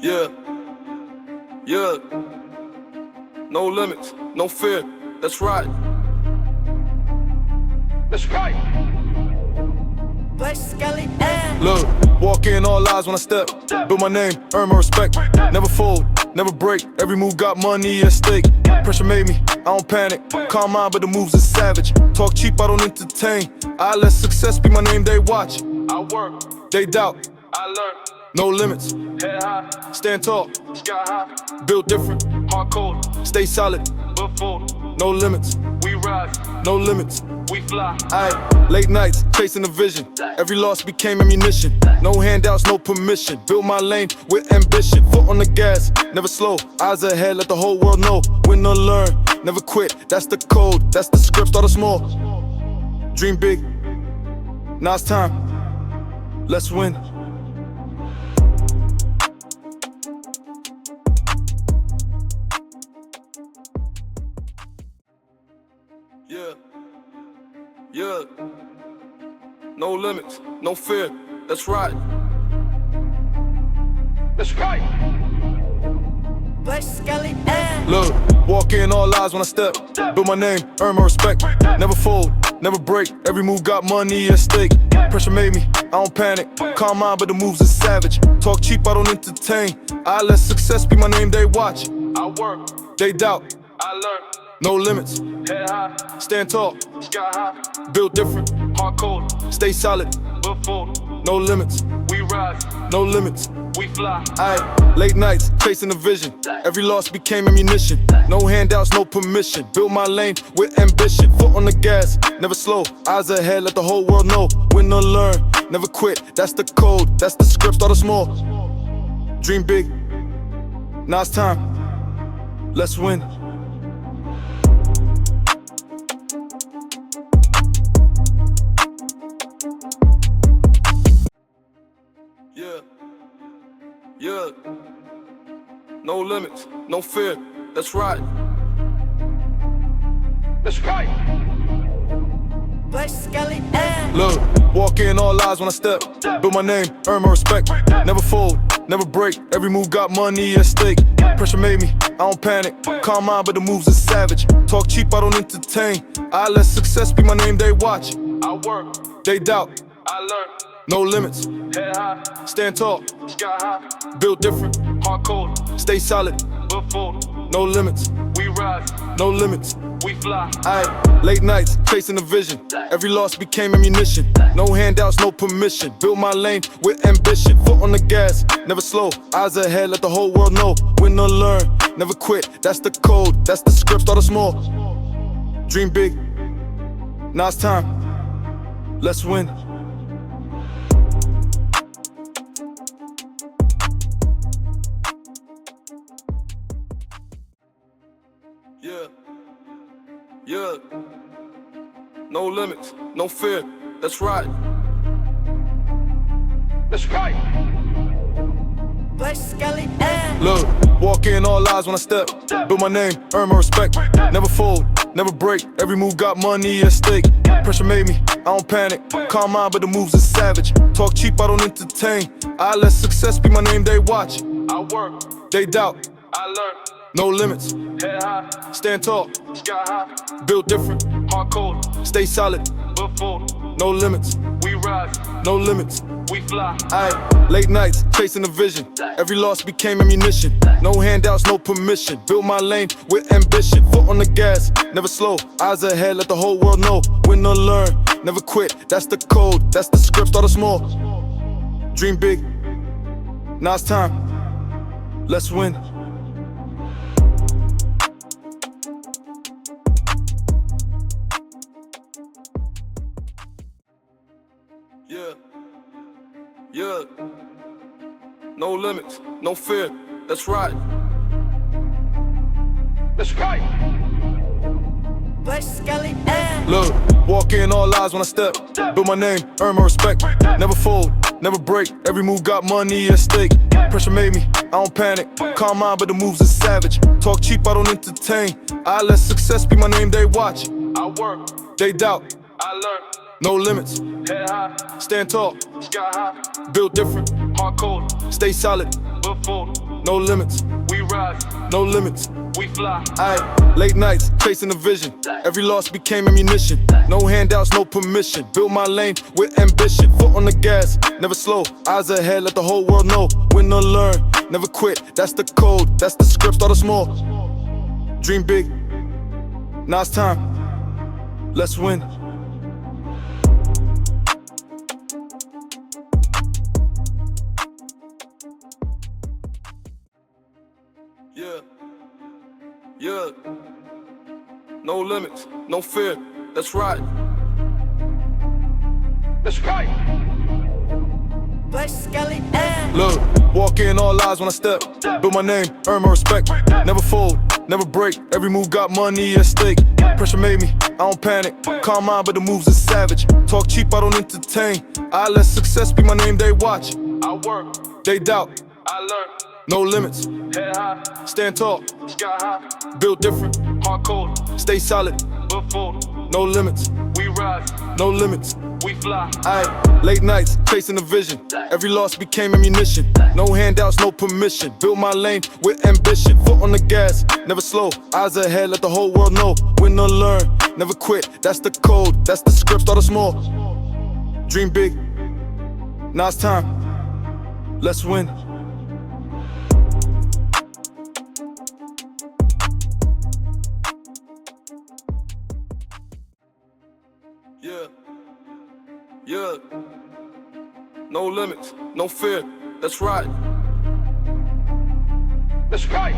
Yeah, yeah. No limits, no fear. That's right. That's right. Look, walk in all eyes when I step. Build my name, earn my respect. Never fold, never break. Every move got money at stake. Pressure made me, I don't panic. Calm mind, but the moves are savage. Talk cheap, I don't entertain. I let success be my name, they watch. I work, they doubt. I learn. No limits, head high, stand tall, sky high. Build different, hardcore, stay solid, but fold. No limits, we rise. No limits, we fly. Aight, late nights, chasing the vision. Every loss became ammunition. No handouts, no permission. Build my lane with ambition. Foot on the gas, never slow. Eyes ahead, let the whole world know. Win or learn, never quit. That's the code, that's the script. Started small, dream big. Now it's time, let's win. Yeah, yeah. No limits, no fear. That's right. That's right. Look, walk in all eyes when I step. Build my name, earn my respect. Never fold, never break. Every move got money at stake. Pressure made me, I don't panic. Calm mind, but the moves are savage. Talk cheap, I don't entertain. I let success be my name, they watch. I work, they doubt. I learn. No limits, head high, stand tall, sky high. Build different, hardcore, stay solid, but fold. No limits, we rise. No limits, we fly. Aight, late nights, chasing the vision. Every loss became ammunition. No handouts, no permission. Build my lane with ambition. Foot on the gas, never slow. Eyes ahead, let the whole world know. Win or learn, never quit. That's the code, that's the script. Started small, dream big. Now it's time, let's win. Yeah, yeah. No limits, no fear. That's right. That's right. Look, walk in all eyes when I step. Build my name, earn my respect. Never fold, never break. Every move got money at stake. Pressure made me, I don't panic. Calm mind, but the moves are savage. Talk cheap, I don't entertain. I let success be my name, they watch. I work, they doubt. I learn. No limits, head high, stand tall, sky high. Build different, hardcore, stay solid, but fold. No limits, we rise. No limits, we fly. Aight, late nights, chasing the vision. Every loss became ammunition. No handouts, no permission. Build my lane with ambition. Foot on the gas, never slow. Eyes ahead, let the whole world know. Win or learn, never quit. That's the code, that's the script. Started small, dream big. Now it's time, let's win. Yeah, yeah. No limits, no fear. That's right. That's right. Look, walk in all eyes when I step. Build my name, earn my respect. Never fold, never break. Every move got money at stake. Pressure made me, I don't panic. Calm mind, but the moves are savage. Talk cheap, I don't entertain. I let success be my name, they watch. I work, they doubt. I learn. No limits, head high, stand tall, sky high. Build different, hardcore, stay solid, but fold. No limits, we rise. No limits, we fly. Aight, late nights, chasing the vision. Every loss became ammunition. No handouts, no permission. Build my lane with ambition. Foot on the gas, never slow. Eyes ahead, let the whole world know. Win or learn, never quit. That's the code, that's the script. Started small, dream big. Now it's time, let's win. Yeah, yeah. No limits, no fear. That's right. That's right. Look, walk in all eyes when I step. Build my name, earn my respect. Never fold, never break. Every move got money at stake. Pressure made me, I don't panic. Calm mind, but the moves are savage. Talk cheap, I don't entertain. I let success be my name, they watch. I work, they doubt. I learn. No limits, head high, stand tall, sky high. Build different, hardcore, stay solid, but fold. no limits. We rise, no limits. We fly. Aight, late nights, chasing a vision. Every loss became ammunition. No handouts, no permission. Build my lane with ambition. Foot on the gas, never slow. Eyes ahead, let the whole world know. Win or learn, never quit. That's the code, that's the script. Started small, dream big. Now it's time, let's win. Yeah, yeah. No limits, no fear. That's right. That's right. Look, walk in all eyes when I step. Build my name, earn my respect. Never fold, never break. Every move got money at stake. Pressure made me, I don't panic. Calm mind, but the moves are savage. Talk cheap, I don't entertain. I let success be my name, they watch. I work, they doubt. I learn. No limits, head high, stand tall, sky high, build different, hard cold, stay solid, but fold, no limits, we rise, no limits, we fly. Aight, late nights, chasing a vision, every loss became ammunition, no handouts, no permission, build my lane with ambition, foot on the gas, never slow, eyes ahead, let the whole world know, win or learn, never quit, that's the code, that's the script, started small, dream big, now it's time, let's win. Yeah, yeah. No limits, no fear. That's right. That's right.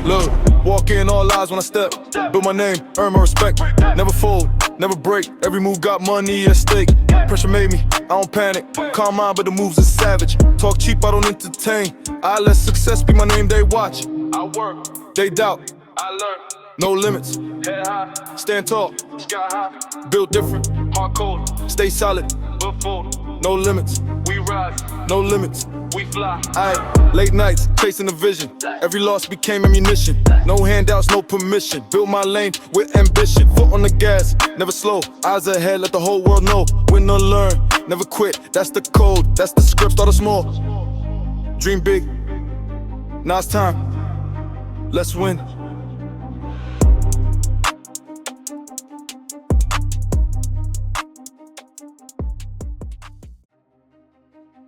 Look, walk in all eyes when I step. Build my name, earn my respect. Never fold, never break. Every move got money at stake. Pressure made me, I don't panic. Calm mind, but the moves are savage. Talk cheap, I don't entertain. I let success be my name, they watch. I work, they doubt. I learn. No limits, head high, stand tall, sky high, build different, hard cold, stay solid, but fold, no limits, we rise, no limits, we fly. Aight, late nights, chasing a vision, every loss became ammunition, no handouts, no permission, build my lane with ambition, foot on the gas, never slow, eyes ahead, let the whole world know, win or learn, never quit, that's the code, that's the script, started small, dream big, now it's time, let's win.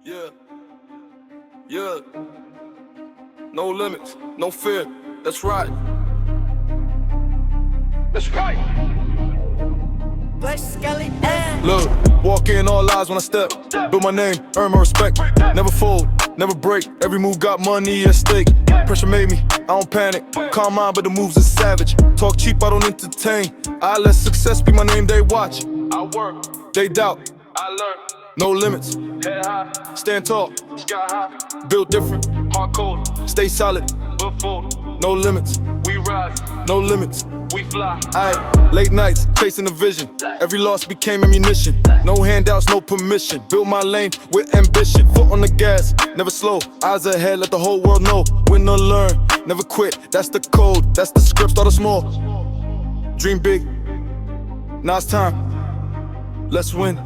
Yeah, yeah. No limits, no fear. That's right. That's right. Look, walk in all eyes when I step. Build my name, earn my respect. Never fold, never break. Every move got money at stake. Pressure made me, I don't panic. Calm mind, but the moves are savage. Talk cheap, I don't entertain. I let success be my name, they watch. I work, they doubt. I learn. No limits, head high, stand tall, sky high, build different, hard cold, stay solid, but fold, no limits, we rise, no limits, we fly. Aight, late nights, chasing a vision, every loss became ammunition, no handouts, no permission, build my lane with ambition, foot on the gas, never slow, eyes ahead, let the whole world know, win or learn, never quit, that's the code, that's the script, started small, dream big, now it's time, let's win.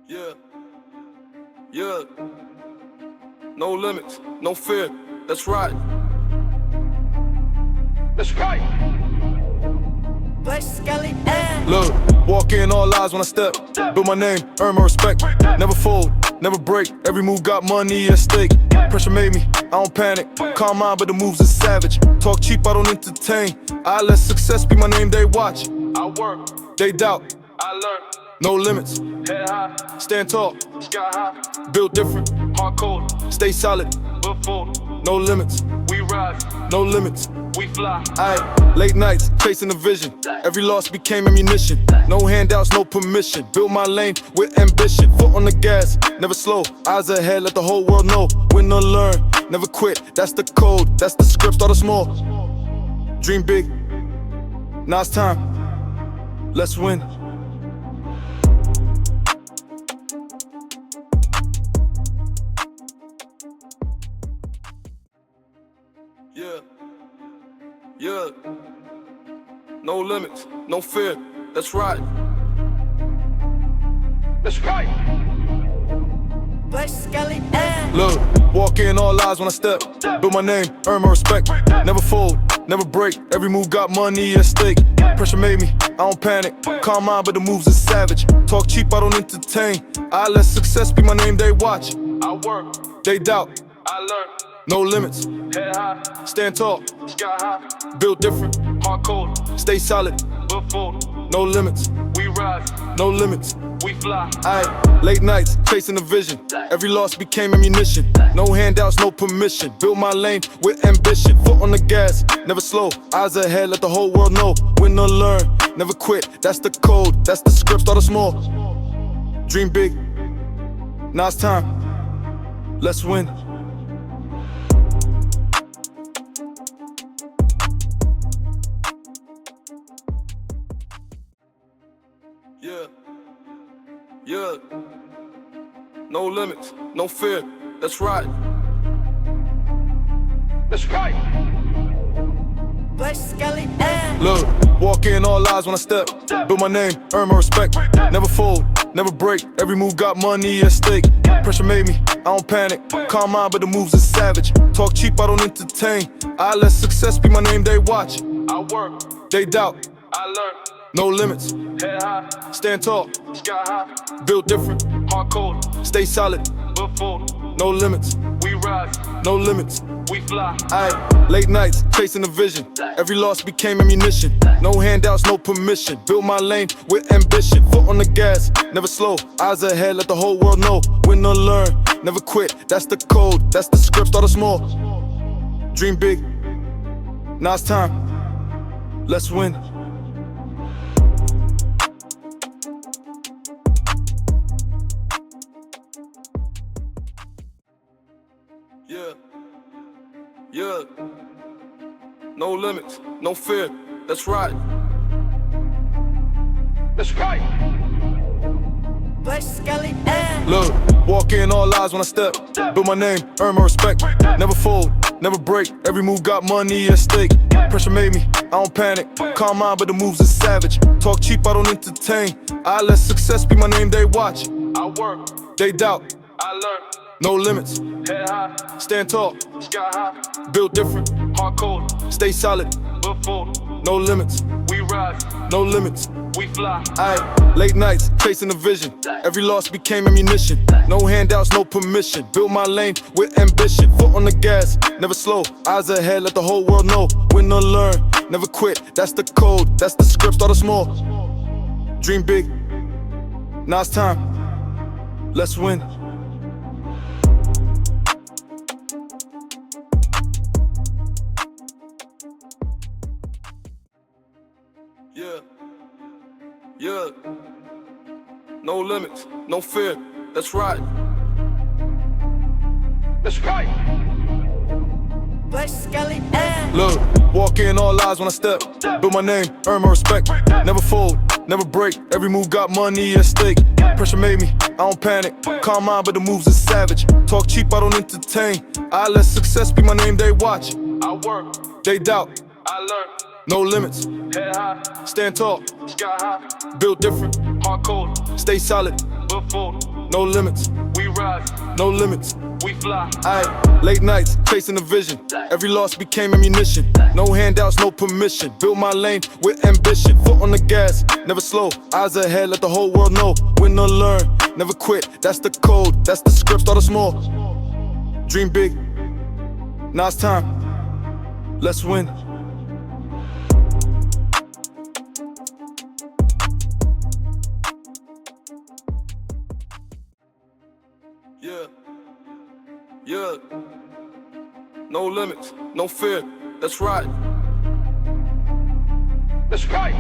Yeah, yeah. No limits, no fear. That's right. That's right. Look, walk in all eyes when I step. Build my name, earn my respect. Never fold, never break. Every move got money at stake. Pressure made me, I don't panic. Calm mind, but the moves are savage. Talk cheap, I don't entertain. I let success be my name, they watch. I work, they doubt. I learn. No limits, head high, stand tall, sky high, build different, hard cold, stay solid, but fold, no limits, we rise, no limits, we fly. Aight, late nights, chasing a vision, every loss became ammunition, no handouts, no permission, build my lane with ambition, foot on the gas, never slow, eyes ahead, let the whole world know, win or learn, never quit, that's the code, that's the script, started small, dream big, now it's time, let's win. Yeah, yeah. No limits, no fear, that's right. That's right. Look, walk in all eyes when I step. Build my name, earn my respect. Never fold, never break. Every move got money at stake. Pressure made me, I don't panic. Calm mind, but the moves are savage. Talk cheap, I don't entertain. I let success be my name, they watch. I work, They doubt, I learn. no limits. Head high, Stand tall, sky high. build different. Hard cold, Stay solid, but full. no limits. We rise, No limits. we fly. Aight, late nights, chasing the vision. Every loss became ammunition. No handouts, no permission. Build my lane with ambition. Foot on the gas, never slow. Eyes ahead, let the whole world know. Win or learn, never quit. That's the code, that's the script. Started small, dream big. Now it's time, let's win. Yeah, yeah. No limits, no fear, that's right. That's right. Look, walk in all eyes when I step. Build my name, earn my respect. Never fold, never break. Every move got money at stake. Pressure made me, I don't panic. Calm mind, but the moves are savage. Talk cheap, I don't entertain. I let success be my name, they watch. I work, They doubt, I learn. no limits. Head high, Stand tall, sky high. build different. Hard cold, Stay solid, but full. no limits. We rise, No limits. we fly. Aight, late nights, chasing the vision. Every loss became ammunition. No handouts, no permission. Build my lane with ambition. Foot on the gas, never slow. Eyes ahead, let the whole world know. Win or learn, never quit. That's the code, that's the script. Started small, dream big. Now it's time, let's win. Yeah, yeah. No limits, no fear, that's right. That's right. Look, walk in all eyes when I step. Build my name, earn my respect. Never fold, never break. Every move got money at stake. Pressure made me, I don't panic. Calm mind, but the moves are savage. Talk cheap, I don't entertain. I let success be my name, they watch. I work, They doubt, I learn. no limits. Head high, Stand tall, sky high. build different. Hard cold, Stay solid, but full. no limits. We rise, No limits. we fly. Aight, late nights, chasing the vision. Every loss became ammunition. No handouts, no permission. Build my lane with ambition. Foot on the gas, never slow. Eyes ahead, let the whole world know. Win or learn, never quit. That's the code, that's the script. Started small, dream big. Now it's time, let's win. Yeah, yeah. No limits, no fear, that's right. That's right. Look, walk in all eyes when I step. Build my name, earn my respect. Never fold, never break. Every move got money at stake. Pressure made me, I don't panic. Calm mind, but the moves are savage. Talk cheap, I don't entertain. I let success be my name, they watch. I work, They doubt, I learn. no limits. Head high, Stand tall, sky high. build different. Hard cold, Stay solid, but full. no limits. We rise, No limits. we fly. Aight, late nights, chasing the vision. Every loss became ammunition. No handouts, no permission. Build my lane with ambition. Foot on the gas, never slow. Eyes ahead, let the whole world know. Win or learn, never quit. That's the code, that's the script. Started small, dream big. Now it's time, let's win. Yeah, yeah. No limits, no fear, that's right. That's right.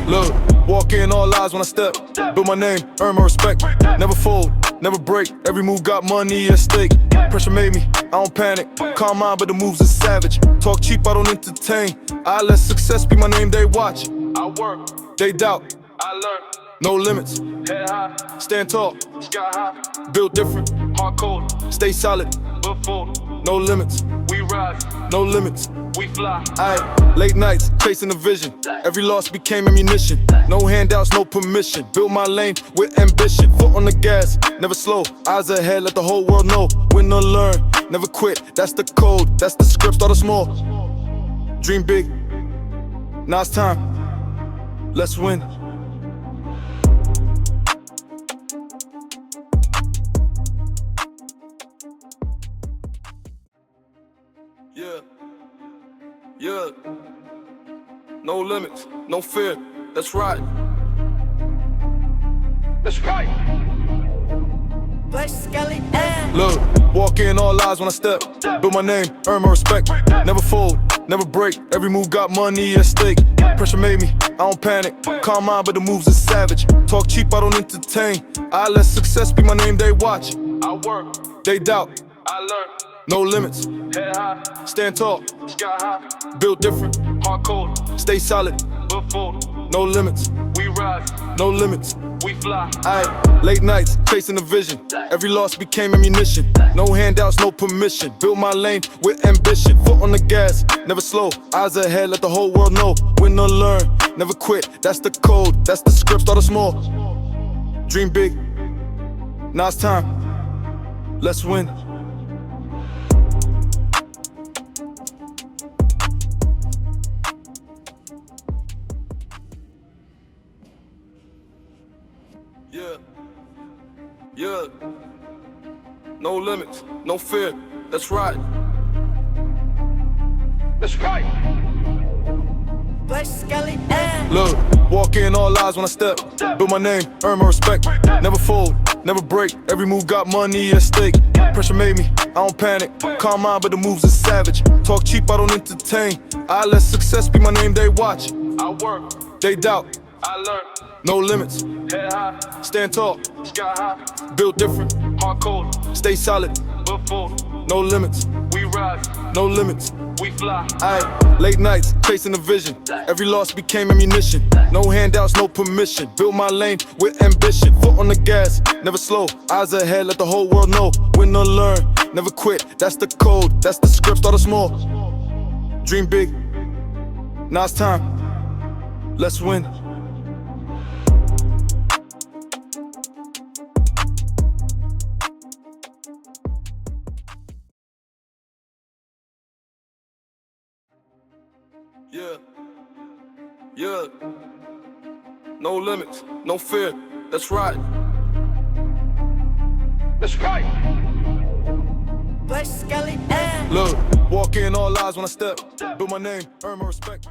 Look, walk in all eyes when I step. Build my name, earn my respect. Never fold, never break. Every move got money at stake. Pressure made me, I don't panic. Calm mind, but the moves are savage. Talk cheap, I don't entertain. I let success be my name, they watch. I work, They doubt, I learn. No limits, Head high, stand tall, sky high, build different, hard cold, stay solid. but full. No limits, We rise, no limits. we fly. Aight, late nights, chasing a vision. Every loss became ammunition. No handouts, no permission. Build my lane with ambition. Foot on the gas, never slow. Eyes ahead, let the whole world know. Win or learn, never quit. That's the code, that's the script. Started small, dream big. Now it's time, let's win. Yeah, yeah. No limits, no fear. That's right. That's right. Look, walk in all eyes when I step. Build my name, earn my respect. Never fold, never break. Every move got money at stake. Pressure made me, I don't panic. Calm mind, but the moves are savage. Talk cheap, I don't entertain. I let success be my name, they watch. I work, They doubt, I learn. no limits. Head high, Stand tall, sky high, build different. hard cold, Stay solid, but full. no limits, We rise, no limits. we fly. Aight, late nights, chasing a vision. Every loss became ammunition. No handouts, no permission. Build my lane with ambition. Foot on the gas, never slow. Eyes ahead, let the whole world know. Win or learn, never quit. That's the code, that's the script. Started small, dream big. Now it's time, let's win. Yeah, yeah. No limits, no fear. That's right. That's right. Look, walk in all eyes when I step. Build my name, earn my respect. Never fold, never break. Every move got money at stake. Pressure made me, I don't panic. Calm mind, but the moves are savage. Talk cheap, I don't entertain. I let success be my name, they watch. I work, They doubt, I learn. no limits. Head high, Stand tall, sky high, build different. hard cold, Stay solid, but full. no limits, We rise, no limits. we fly. Aight, late nights, chasing a vision. Every loss became ammunition. No handouts, no permission. Build my lane with ambition. Foot on the gas, never slow. Eyes ahead, let the whole world know. Win or learn, never quit. That's the code, that's the script. Started small, dream big. Now it's time, let's win. Yeah, yeah. No limits, no fear. That's right. That's right. Look, walk in all eyes when I step. Build my name, earn my respect.